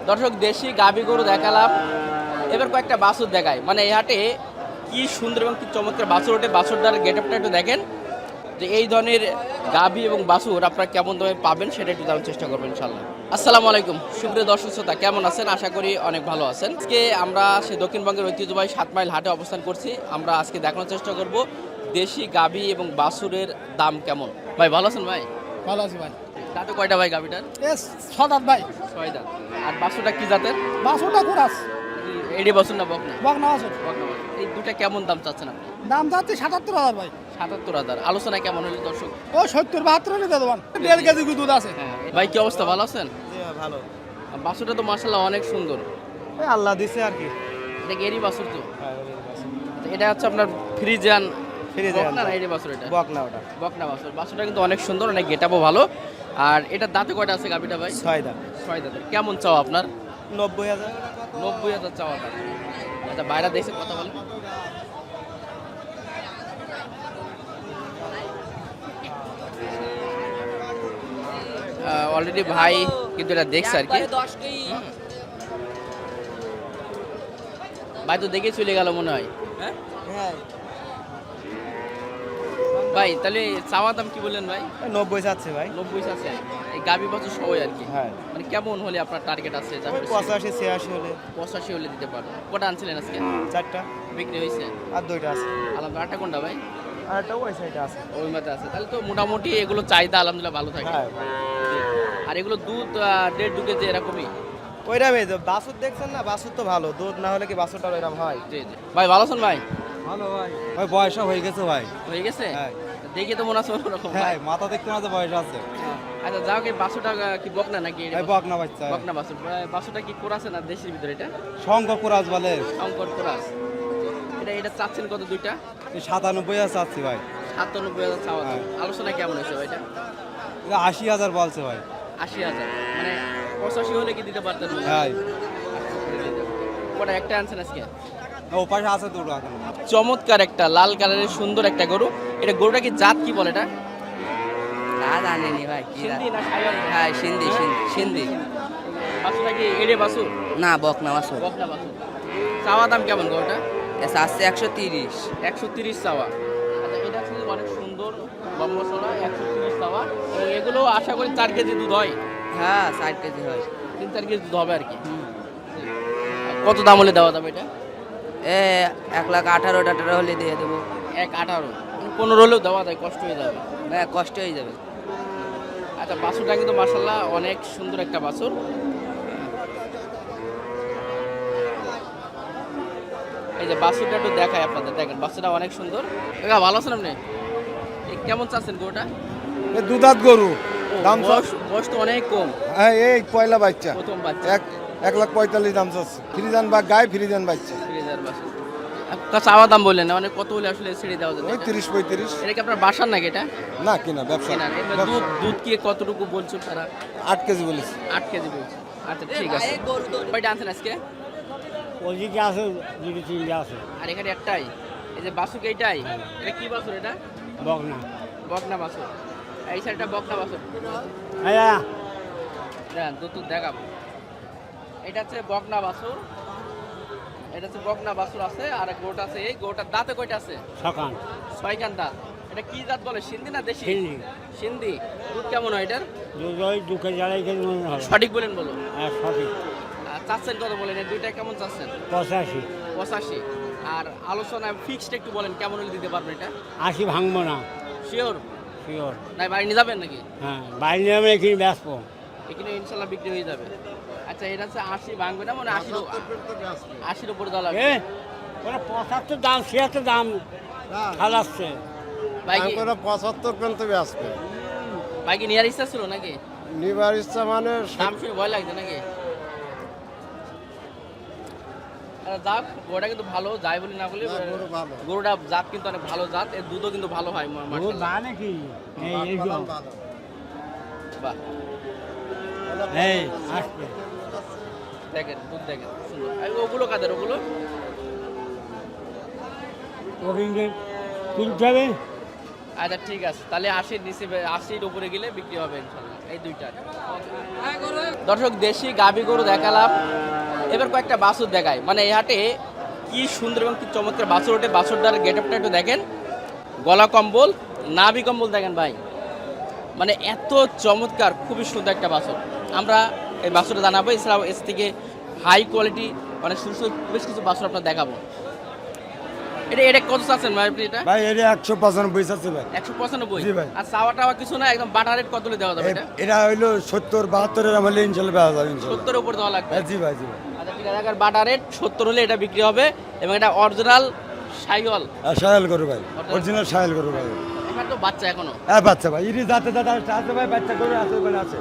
দর্শক দেশি গাভী গরু দেখালাম, এবার কয়েকটা বাছুর দেখায়। মানে এই হাটে কি সুন্দর এবং কি চমৎকার বাছুর ওঠে। বাছুরটার গেট আপটা একটু দেখেন, যে এই ধরনের গাভী এবং বাছুর আপনারা কেমন দামে পাবেন সেটা একটু জানার চেষ্টা করবেন ইনশাল্লাহ। আসসালামু আলাইকুম সুপ্রিয় দর্শক শ্রোতা, কেমন আছেন? আশা করি অনেক ভালো আছেন। আজকে আমরা সে দক্ষিণবঙ্গের ঐতিহ্যবাহী 7 মাইল হাটে অবস্থান করছি। আমরা আজকে দেখানোর চেষ্টা করব দেশি গাভী এবং বাছুরের দাম কেমন। ভাই ভালো আছেন? ভাই ভালো আছি ভাই। দাঁতে কয়টা ভাই গাভীটার? এস 6 দাঁত ভাই। 6 দাঁত। আর বাছুরটা কি জাতের? বাছুরটা কুরাস এডি বাছুর না বকনা? বকনা বাছুর। বকনা বাছুর। এই দুটা কেমন দাম চাচ্ছেন আপনি? দাম যাচ্ছে 77,000 ভাই। 77,000। আলোচনা কেমন হলো দর্শক? ও 70-72 নিতে দেবেন। 1.5 কেজি দুধ আছে। হ্যাঁ ভাই, কি অবস্থা? ভালো আছেন? ভালো। বাছুরটা তো মাশাআল্লাহ অনেক সুন্দর। আল্লাহ দিছে আর কি। এটা কি এডি বাছুর তো? এটা হচ্ছে আপনার ফ্রিজিয়ান ফ্রিজিয়ান বকনা না এডি বাছুর? এটা বকনা ওটা। বকনা বাছুর। বাছুরটা কিন্তু অনেক সুন্দর, অনেক গেটআপও ভালো। আর এটা দাঁতে কয়টা আছে গাভীটা ভাই? 6 দাঁত। 6 দাঁতের। কেমন চাও আপনার? 90,000। 90,000 চাওয়া দাম। আচ্ছা বাইরে দেখছে কথা বলেন। অলরেডি ভাই কিন্তু এটা দেখছে আর কি। ভাই তো দেখে চলে গেল মনে হয়। হ্যাঁ হ্যাঁ। ভাই তাহলে চাওয়া দাম কি বললেন ভাই? 90 চাচ্ছে ভাই। 90 আছে। এই গাভী বাছুর সবাই আর কি। হ্যাঁ। মানে কেমন হলে আপনার টার্গেট আছে? 85-86 হলে। 85 হলে দিতে পারবেন। কটা আনছিলেন আজকে? 4টা। বিক্রি হয়েছে? আর 2টা আছে। আলহামদুলিল্লাহ। আটটা কোনটা ভাই? আর একটা ওই সাইডে আছে। ওই মাথা আছে। তাহলে তো মোটামুটি এগুলো চাহিদা আলহামদুলিল্লাহ ভালো থাকে। হ্যাঁ। আর এগুলো দুধ 1.5 কেজি এরকমই। ওইরামই বাছুর দেখছেন না, বাছুর তো ভালো। দুধ না হলে কি বাছুরটা ওইরকম হয়? জি জি। ভাই ভালো আছেন ভাই? ভালো ভাই। ভাই বয়সও হয়ে গেছে ভাই। হয়ে গেছে? হ্যাঁ। দেখে তো মনে আছে অন্যরকম ভাই। হ্যাঁ, মাথা দেখতে না যে বয়স আছে। আচ্ছা যাও কি বাছুরটা কি বকনা নাকি? ভাই বকনা বাচ্চা। বকনা বাছুর। বাছুরটা কি কোরাসে না দেশের ভিতরে? এটা শঙ্কর কুরাজ বলে। শঙ্কর কোরাস। এটা চাচ্ছেন কত দুইটা? 97,000 চাচ্ছি ভাই। 97,000 চাওয়া দাম। হ্যাঁ। আলোচনা কেমন হয়েছে ভাই এটা? এটা 80,000 বলছে ভাই। 80,000। মানে 85 হলে কি দিতে পারতেন? হ্যাঁ। কটা একটা আনছেন আজকে? ও পাশে আছে দুটো এখন। চমৎকার একটা লাল কালারের সুন্দর একটা গরু। এটা গরুটা কি জাত কি বলে এটা? না জানিনি ভাই কি সিন্ধি না সাইওয়াল? হ্যাঁ সিন্ধি সিন্ধি বাছুরটা কি এড়ে বাছুর? না বকনা বাছুর বকনা বাছুর। চাওয়া দাম কেমন গরুটা? এসে আসছে 130 130 চাওয়া। আচ্ছা এটা হচ্ছে অনেক সুন্দর লম্বা চড়া। 130 চাওয়া। এবং এগুলো আশা করি 4 কেজি দুধ হয়। হ্যাঁ 60 কেজি হয় 3-4 কেজি দুধ হবে আর কি। কত দাম হলে দেওয়া যাবে এটা? 1,18,000 হলে দিয়ে দেবো। 1.18 15 হলেও দেওয়া যায়, কষ্ট হয়ে যাবে। হ্যাঁ কষ্ট হয়ে যাবে। আচ্ছা বাছুরটা কিন্তু মাশাআল্লাহ অনেক সুন্দর একটা বাছুর। এই যে বাছুরটা একটু দেখায় আপনাদের, দেখেন বাছুরটা অনেক সুন্দর। কাকা ভালো আছেন আপনি? কেমন চাচ্ছেন গরুটা? দুধাত গরু দাম বয়স তো অনেক কম। হ্যাঁ এই পয়লা বাচ্চা প্রথম বাচ্চা। 1,45,000 দাম চাচ্ছে। ফ্রিজান বা গায়ে ফ্রিজান বাচ্চা 30,000 বাছুর। একটা চাওয়া দাম বললেন না, মানে কত হলে আসলে ছেড়ে দেওয়া যাবে? ওই 30-35। এটা কি আপনার বাসার নাকি এটা? না কিনা ব্যবসা কেনা? দুধ দুধ কি কতটুকু বলছেন তারা? 8 কেজি বলেছি। 8 কেজি বলছে। আচ্ছা ঠিক আছে। কয়টা আনছেন আজকে? ওইদিকে আছে, দুটো তিনটে আছে। আর এখানে একটাই? এই যে বাছুর এইটাই? এটা কি বাছুর এটা? বকনা। বকনা বাছুর। এই সাইডটা বকনা বাছুর। হ্যাঁ দেন দুধ দেখাবো। এটা হচ্ছে বকনা বাছুর। এটা হচ্ছে বকনা বাছুর আছে। আর গোট আছে। এই গোটার দাঁতে কয়টা আছে? সকাল 6 কান দাঁত। এটা কি জাত বলে? সিন্ধি না দেশি? সিন্ধি। সিন্ধি। দুধ কেমন হয় এটার? দুধ ওই 2 কেজি 2.5 কেজি মনে হবে। সঠিক বলেন বলো। হ্যাঁ সঠিক। আর চাচ্ছেন কত বলেন? এই দুইটা কেমন চাচ্ছেন? 85। 85। আর আলোচনা ফিক্সড একটু বলেন কেমন হলে দিতে পারবেন এটা? 80 ভাঙবো না। শিওর? শিওর। নাই বাড়ি নিয়ে যাবেন নাকি? হ্যাঁ বাইরে আমি এখানে ব্যস্ত। এখানে ইনশাল্লাহ বিক্রি হয়ে যাবে। আচ্ছা এটা হচ্ছে 80 ভাঙবে না, মানে 80 উপরে দেওয়া লাগবে। ওরা 75 দাম 76 দাম খালাচ্ছে। ভাই কি 75 পর্যন্ত আসবে। ভাই কি নেওয়ার ইচ্ছা ছিল নাকি? নিবার ইচ্ছা মানে দাম শুনে ভয় লাগছে নাকি? যাক গরুটা কিন্তু ভালো, যাই বলি না বলি গরুটা জাত কিন্তু অনেক ভালো জাত। এর দুধও কিন্তু ভালো হয় মাশাআল্লাহ। দাম নাকি এই বাহ এই আসবে দেখেন দুধ দেখেন সুন্দর। আর ওগুলো কাদের? ওগুলো ওখানে কিনতে হবে। আচ্ছা ঠিক আছে, তাহলে 80 নিচে 80-র উপরে গেলে বিক্রি হবে ইনশাল্লাহ। এই দুইটা। দর্শক দেশি গাভী গরু দেখালাম, এবার কয়েকটা বাছুর দেখায়। মানে এই হাটে কি সুন্দর এবং কি চমৎকার বাছুর ওঠে। বাছুরটার গেটআপটা একটু দেখেন, গলা কম্বল, নাভি কম্বল দেখেন ভাই, মানে এত চমৎকার, খুবই সুন্দর একটা বাছুর। আমরা এই বাছুরটা জানাবো, এছাড়াও এর থেকে হাই কোয়ালিটি মানে সুন্দর বেশ কিছু বাছুর আপনার দেখাবো। এটা কত চাচ্ছেন ভাই আপনি? এটা ভাই এটা 195 আছে ভাই। 195। জি ভাই। আর চাওয়া টাওয়া কিছু না, একদম বাটার রেট কত দেওয়া যাবে এটা? এটা হইলো 70 72 এর আমলে ইনশাআল্লাহ পাওয়া যাবে ইনশাআল্লাহ। 70 এর উপর দেওয়া লাগবে। জি ভাই জি ভাই। আচ্ছা ঠিক আছে, বাটার রেট 70 হলে এটা বিক্রি হবে। এবং এটা অরিজিনাল শাইওয়াল। আর শায়াল করু ভাই, অরিজিনাল শায়াল করু ভাই। এটা তো বাচ্চা এখনো। হ্যাঁ বাচ্চা ভাই, ইরি জাতে আছে ভাই, বাচ্চা করে আছে বলে আছে।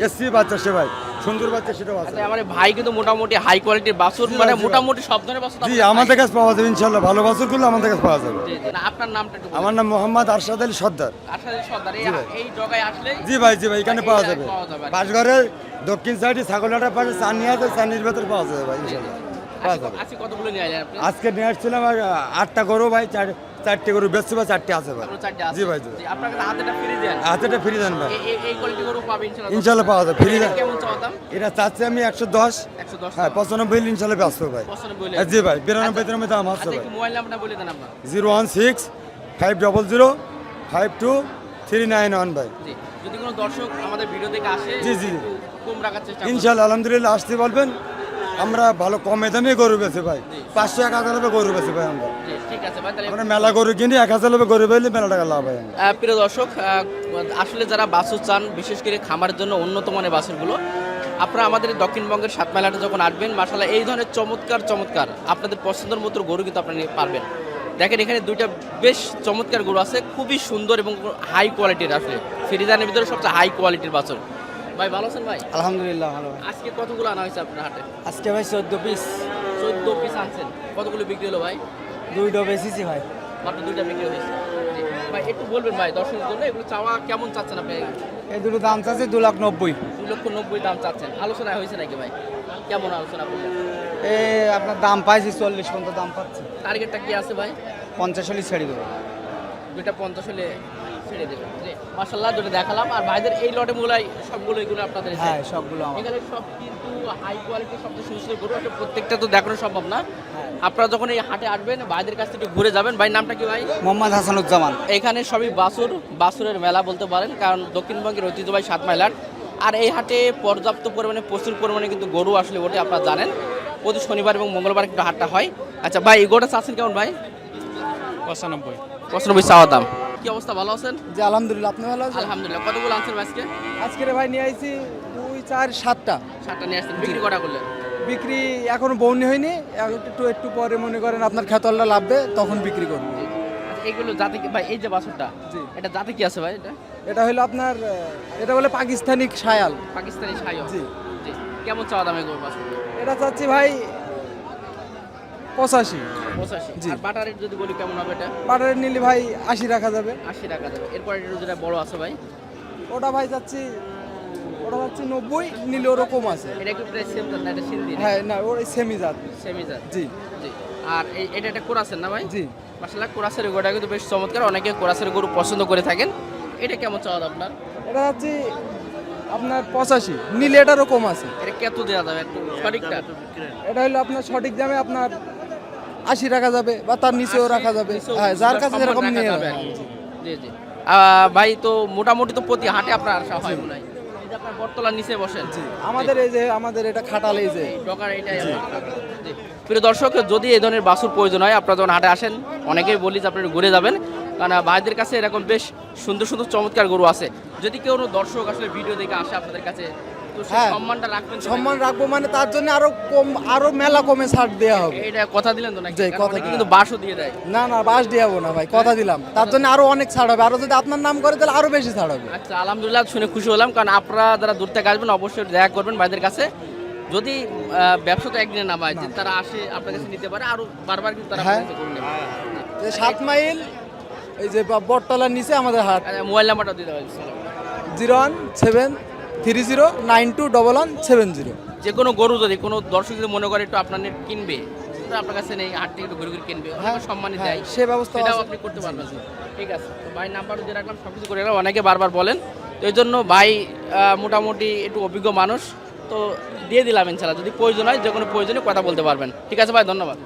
এসসি বাচ্চা সে ভাই, সুন্দর বাচ্চা সেটাও আছে। আচ্ছা আমার ভাই কিন্তু মোটামুটি হাই কোয়ালিটির বাছুর, জি, মানে জি, মোটামুটি সব ধরনের বাছুর জি আপনার আমাদের পাই। কাছে পাওয়া যাবে ইনশাআল্লাহ, ভালো বাছুর করলে আমাদের কাছে পাওয়া যাবে। জি, জি। না, আপনার নামটা একটু বলুন। আমার নাম মোহাম্মদ আরশাদ আলী সর্দার। আসলে সর্দার জি ভাই। এই জগায় আসলে জি ভাই এখানে পাওয়া যাবে। পাশঘরের দক্ষিণ সাইডে ছাগলহাটার পাশে চানি আছে, চানির ভেতরে পাওয়া যাবে ভাই ইনশাআল্লাহ পাওয়া যাবে। আজকে কতগুলো নিয়ে আসলেন আপনি? আজকে নিয়ে আসছিলাম 8টা গরু ভাই, 4টে গরু বেচছি বা 4টে আছে ভাই। আপনার চারটে আছে? জি ভাই জি। জি, আপনার কাছে হাতেটা ফ্রি দেন। হাতেটা ফ্রি দেন ভাই, এই কোয়ালিটি গরু পাবেন ইনশাআল্লাহ। ইনশাআল্লাহ পাওয়া যাবে ফ্রি দেন। এটা কেমন চাওয়া দাম? এটা চাচ্ছি আমি 110। 110। হ্যাঁ 95 ইনশাআল্লাহ বেচবো ভাই। 95 বলে। জি ভাই 92 দাম আছে আচ্ছা ভাই। একটু মোবাইল নাম্বারটা বলে দেন আপনার। 016 500 52 391 ভাই। জি, যদি কোনো দর্শক আমাদের ভিডিও দেখে আসে জি, জি। একটু কম রাখার চেষ্টা করবেন। ইনশাআল্লাহ আলহামদুলিল্লাহ আসতে বলবেন, আমরা ভালো কমে দামে গরু বেছে ভাই। 500 1000 টাকা গরু বেছে ভাই আমরা। জি, ঠিক আছে ভাই, তাহলে আমরা মেলা গরু কিনি 1000 টাকা গরু পেলে মেলা টাকা লাভ হয়। প্রিয় দর্শক, আসলে যারা বাছুর চান, বিশেষ করে খামারের জন্য উন্নত মানের বাছুরগুলো, আপনারা আমাদের দক্ষিণবঙ্গের সাতমাইলাটে যখন আসবেন, মাশাআল্লাহ এই ধরনের চমৎকার আপনাদের পছন্দের মতো গরু কিন্তু আপনারা নিতে পারবেন। দেখেন এখানে দুইটা বেশ চমৎকার গরু আছে, খুবই সুন্দর এবং হাই কোয়ালিটির আছে। ফ্রিজানের ভিতরে সবচেয়ে হাই কোয়ালিটির বাছুর। ভাই ভালো আছেন ভাই? আলহামদুলিল্লাহ ভালো। আজকে কতগুলো আনা হয়েছে আপনার হাটে? আজকে ভাই 14 পিস। 14 পিস আনছেন। কতগুলো বিক্রি হলো ভাই? 2টা বেশিছি ভাই। মাত্র 2টা বিক্রি হয়েছে। জি। ভাই একটু বলবেন ভাই দর্শকের জন্য, এগুলো চাওয়া কেমন চাচ্ছেন আপনি? এই দুটো দাম চাচ্ছে 2,90,000। 2,90,000 দাম চাচ্ছেন। আলোচনা হয়েছে নাকি ভাই? কেমন আলোচনা করলেন? আপনার দাম পাইছি 40 পর্যন্ত দাম পাচ্ছি। টার্গেটটা কি আছে ভাই? 50 হলে ছেড়ে দেবো। 250 হলে ছেড়ে দেবেন। জি, মাশাআল্লাহ দুটো দেখালাম। আর ভাইদের এই লটে মূলাই সবগুলো এগুলো আপনাদের এসে? হ্যাঁ সবগুলো আমার। এখানে সব কিন্তু হাই কোয়ালিটি, সবচেয়ে সুন্দর গরু। এটা প্রত্যেকটা তো দেখানো সম্ভব না। হ্যাঁ। আপনারা যখন এই হাটে আসবেন, ভাইদের কাছ থেকে একটু ঘুরে যাবেন। ভাই নামটা কি ভাই? মোহাম্মদ হাসানুজ্জামান। এখানে সবই বাছুরের মেলা বলতে পারেন, কারণ দক্ষিণবঙ্গের ঐতিহ্যবাহী সাতমাইলাট। আর এই হাটে পর্যাপ্ত পরিমাণে, প্রচুর পরিমাণে কিন্তু গরু আসলে ওঠে, আপনারা জানেন। প্রতি শনিবার এবং মঙ্গলবার কিন্তু হাটটা হয়। আচ্ছা ভাই, এই গরুটা চাচ্ছেন কেমন ভাই? 95 চাওয়া দাম। কি অবস্থা, ভালো আছেন? জি আলহামদুলিল্লাহ, আপনি ভালো আছেন? আলহামদুলিল্লাহ। কতগুলো আনছেন ভাই আজকে? আজকে ভাই নিয়ে আইছি 2 4 7টা। 7টা নিয়ে আসছেন। বিক্রি কটা করলেন? বিক্রি এখনো বউনি হয়নি, একটু পরে মনে করেন আপনার খেতলটা লাভবে তখন বিক্রি করবো। আচ্ছা এইগুলো জাতে কি ভাই? এই যে বাছুরটা, জি। এটা জাতে কি আছে ভাই? এটা এটা হলো আপনার এটা বলে পাকিস্তানি শায়াল। পাকিস্তানি শাইওয়াল। জি। জি। কেমন চাওয়া দামে গরু বাছুর? এটা চাচ্ছি ভাই 85। 85। জি। আর বাটার রেট যদি বলি কেমন হবে এটা? বাটারের নিলে ভাই 80 রাখা যাবে। 80 টাকা দেবে। এরপর এটা যেটা বড় আছে ভাই, ওটা ভাই চাচ্ছি 90, নিলে ওরকম আছে। এটা একটু প্রাইস সেম না? এটা সিন্ধি? হ্যাঁ না ওর সেমি জাত। সেমি জাত। জি জি। আর এটা একটা কোরাসের না ভাই? জি। মাশাআল্লাহ কোরাসের গরুটা কিন্তু বেশ চমৎকার। অনেকে কোরাসের গরু পছন্দ করে থাকেন। এটা কেমন চাওয়া দাম আপনার? এটা চাচ্ছি আপনার 85, নিলে এটা ওরকম আছে। এটা কত দেওয়া যাবে একটু সঠিকটা? এটা হলো আপনার সঠিক দামে আপনার 80 রাখা যাবে বা তার নিচেও রাখা যাবে। নিচেও হ্যাঁ যার কাছে সম্মান যেরকম রাখা নিয়ে যাবে যাবে। আর কি। জি জি। ভাই তো মোটামুটি তো প্রতি হাটে আপনার আসা হয় মনে হয়। এই যে আপনার বটতলার নিচে বসেন। জি আমাদের এটা খাটাল এই যে। ডকার এইটাই আমার। জি। প্রিয় দর্শক, যদি এই ধরনের বাছুর প্রয়োজন হয়, আপনারা যখন হাটে আসেন, অনেকেই বলি যে আপনারা ঘুরে যাবেন, কারণ ভাইদের কাছে এরকম বেশ সুন্দর সুন্দর চমৎকার গরু আছে। যদি কেউ দর্শক আসলে ভিডিও দেখে আসে আপনাদের কাছে, তো সেই হ্যাঁ। সম্মানটা রাখবেন তো সম্মান রাখবো, মানে তার জন্য আরো মেলা কমে ছাড় দেওয়া হবে। নাকি? এটা কথা দিলেন তো নাকি? জি, কারণ কথা অনেকে দিলাম। কিন্তু বাসও দিয়ে দেয়। না বাস দিয়াবো না ভাই, কথা দিলাম। তার জন্য আরো অনেক ছাড় হবে, আরো যদি আপনার নাম করে তাহলে আরো বেশি ছাড় হবে। আচ্ছা আলহামদুলিল্লাহ, শুনে খুশি হলাম। কারণ আপনারা যারা দূর থেকে আসবেন অবশ্যই দেখা করবেন ভাইদের কাছে। যদি ব্যবসা তো একদিনে নামায়, যে তারা আসে আপনার কাছে নিতে পারে, আরো বারবার কিন্তু তারা হ্যাঁ। আপনার কাছে গরু নেবে। যে 7 মাইল এই যে বটতলার নিচে আমাদের হাট। আচ্ছা, মোবাইল নাম্বারটা দিয়ে দেওয়া 01730921170। যে কোনো গরু যদি কোনো দর্শক যদি মনে করে একটু আপনার নেট কিনবে, তো আপনার কাছে নেই, হাট থেকে একটু ঘুরে ঘুরে কিনবে, হ্যাঁ, অনেকে সম্মানিত হ্যাঁ, দেয়, সে ব্যবস্থা সেটাও আছে। আপনি করতে পারবেন। ঠিক আছে, তো ভাই নাম্বার দিয়ে রাখলাম, সব কিছু করে রাখলাম। অনেকে বারবার বলেন, তো তো এই জন্য ভাই মোটামুটি একটু অভিজ্ঞ মানুষ, তো দিয়ে দিলাম ইনশাল্লাহ। যদি প্রয়োজন হয় যে কোনো প্রয়োজনে কথা বলতে পারবেন। ঠিক আছে ভাই, ধন্যবাদ।